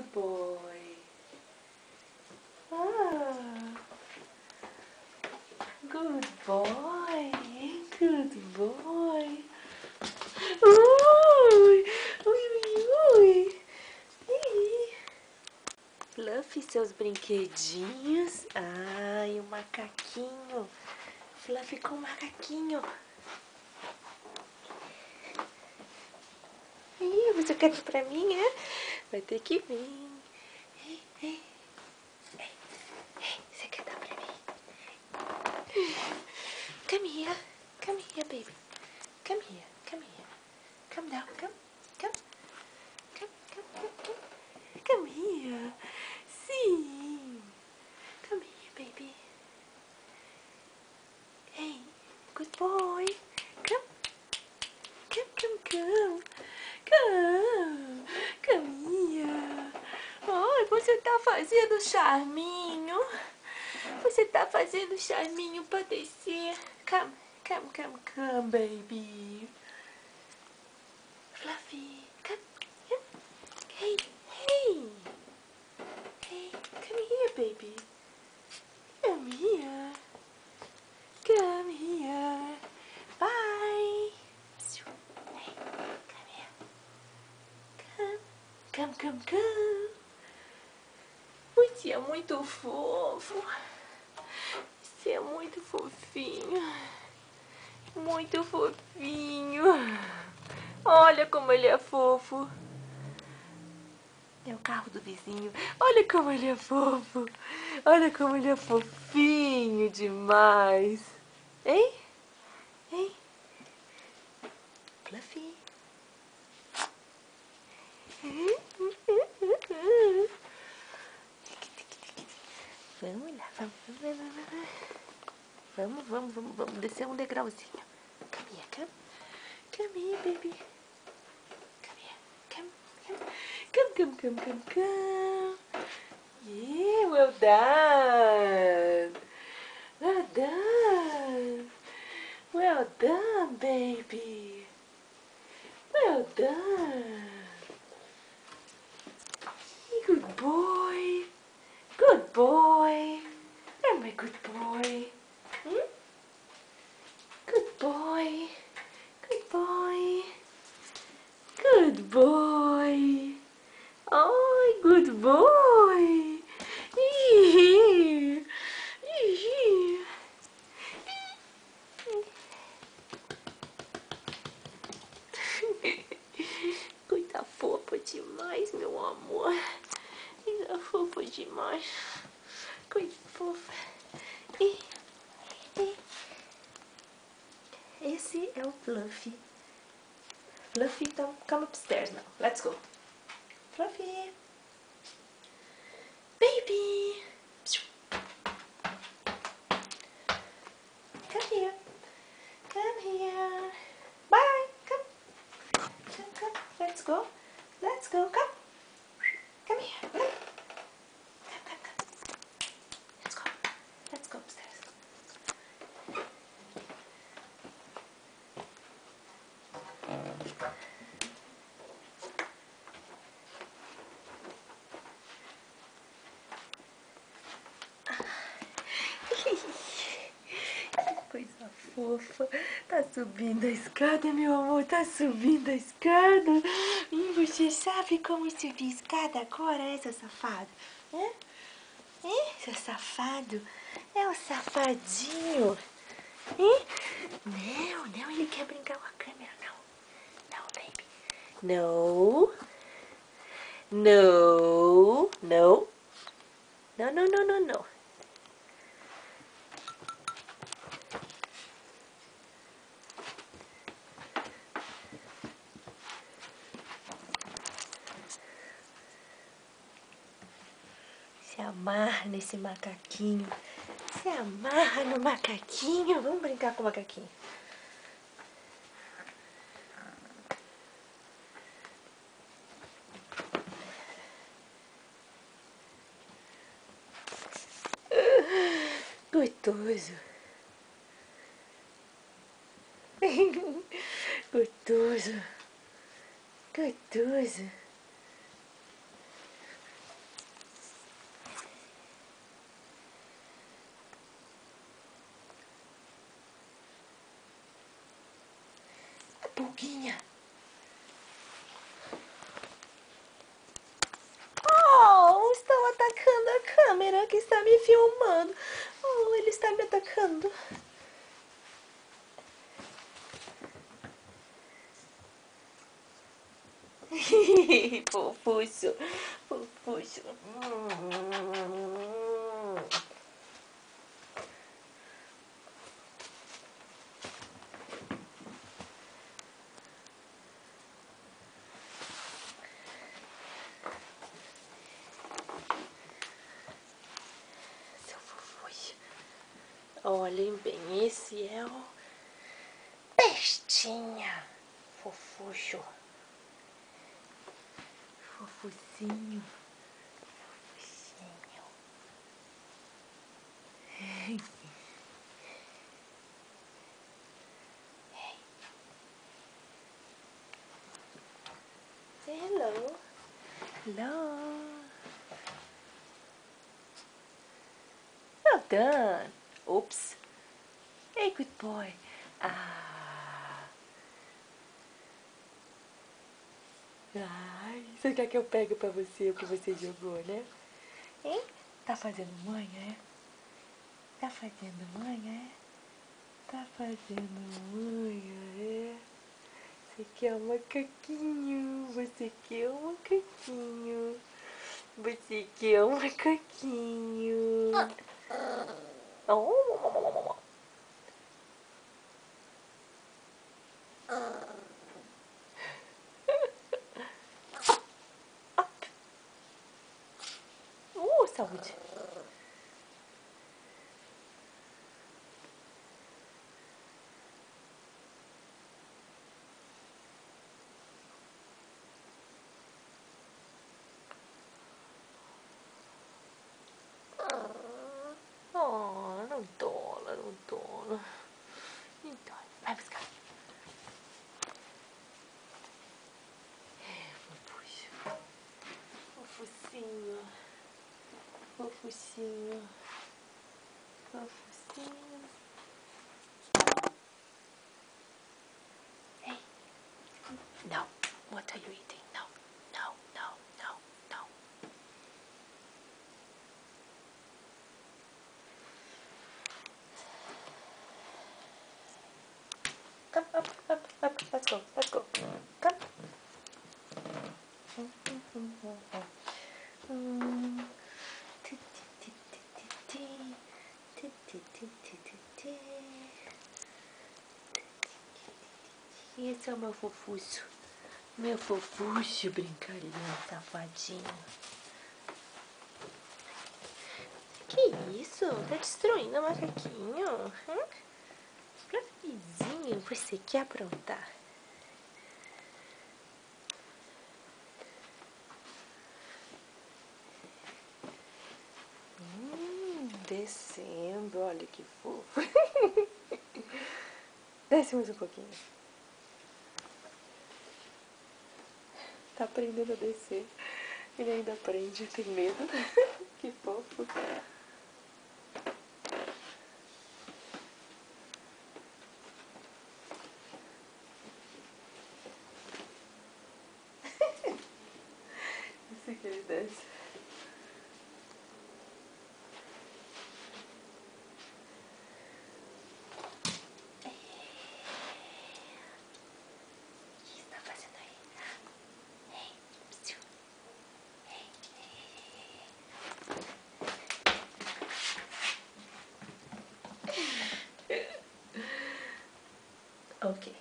Good boy. Ah. Good boy. Good boy. Ui, ui, ui, ui. Ih. Fluffy, seus brinquedinhos. Ai, o macaquinho. Fluffy com o macaquinho. Ih, você quer vir pra mim, é? Vai ter que vir. Ei, ei. Ei, ei, você quer dar pra mim? Come here. Come here, baby. Come here. Come here. Come down. Come. Come. Come, come, come, come. Come here. Sim. Come here, baby. Hey, good boy. Come. Come, come, come. Come. Come here. Ai, você tá fazendo charminho. Você tá fazendo charminho pra descer. Come, come, come, come, baby. Fluffy, come. Hey, hey. Hey, come here, baby. Come here. Come here. Bye. Hey, come here. Come, come, come, come. Você é muito fofo. Você é muito fofinho. Muito fofinho. Olha como ele é fofo. É o carro do vizinho. Olha como ele é fofo. Olha como ele é fofinho demais. Hein? Hein? Fluffy. Vamos lá, vamos descer um degrauzinho. Come here, come. Come here, baby. Come here, come. Yeah, well done. Well done. Well done, baby. Well done. Good boy. Good boy. You're my good boy. Hmm? Good boy. Good boy. Good boy. Oh, good boy. Coisa fofa demais, meu amor. Coisa fofa demais. Coisa fofa. Esse é o Fluffy. Fluffy, então come upstairs now. Let's go. Fluffy. Baby. Come here. Come here. Bye. Come. Come. Let's go. Let's go. Come. Come here. Come. Come. Let's go. Let's go upstairs. Que coisa fofa. Tá subindo a escada, meu amor. Tá subindo a escada. Você sabe como subir escada agora, seu safado? Seu safado? É o safadinho. Não, ele quer brincar com a câmera. Não, baby. No. No. Se amarra nesse macaquinho. Se amarra no macaquinho. Vamos brincar com o macaquinho. Gostoso. Gostoso. Gostoso. amiguinha. Oh, estão atacando a câmera que está me filmando. Oh, ele está me atacando. Fofuxo, fofuxo. Seu fofuxo. Olhem bem, esse é o Bestinha. Fofuxo. Fofucinho. Fofucinho. Say hello. Hello. Well done. Oops. Hey, good boy. Ah. Ai, você quer que eu pegue pra você o que você jogou, né? Hein? Tá fazendo manha, é? Tá fazendo manha, é? Tá fazendo manha, é? Você quer um macaquinho? Você quer um macaquinho? Você quer um macaquinho? Oh. Saúde. Oh, não tola, não tola. Então, vai buscar. Puxa. Fofucinho. Fofucinho. Fofucinho. Hey. No. What are you eating? No. No, no, no, no. Come up, up, up. Let's go, let's go. Come. Esse é o meu fofuço. Meu fofuxo, brincalhão, safadinho. Que isso? Tá destruindo o macaquinho? Vizinho, você quer aprontar? Descendo, olha que fofo. Desce mais um pouquinho. Tá aprendendo a descer. Ele ainda aprende, tem medo. Que fofo. Assim que ele desce. Ok.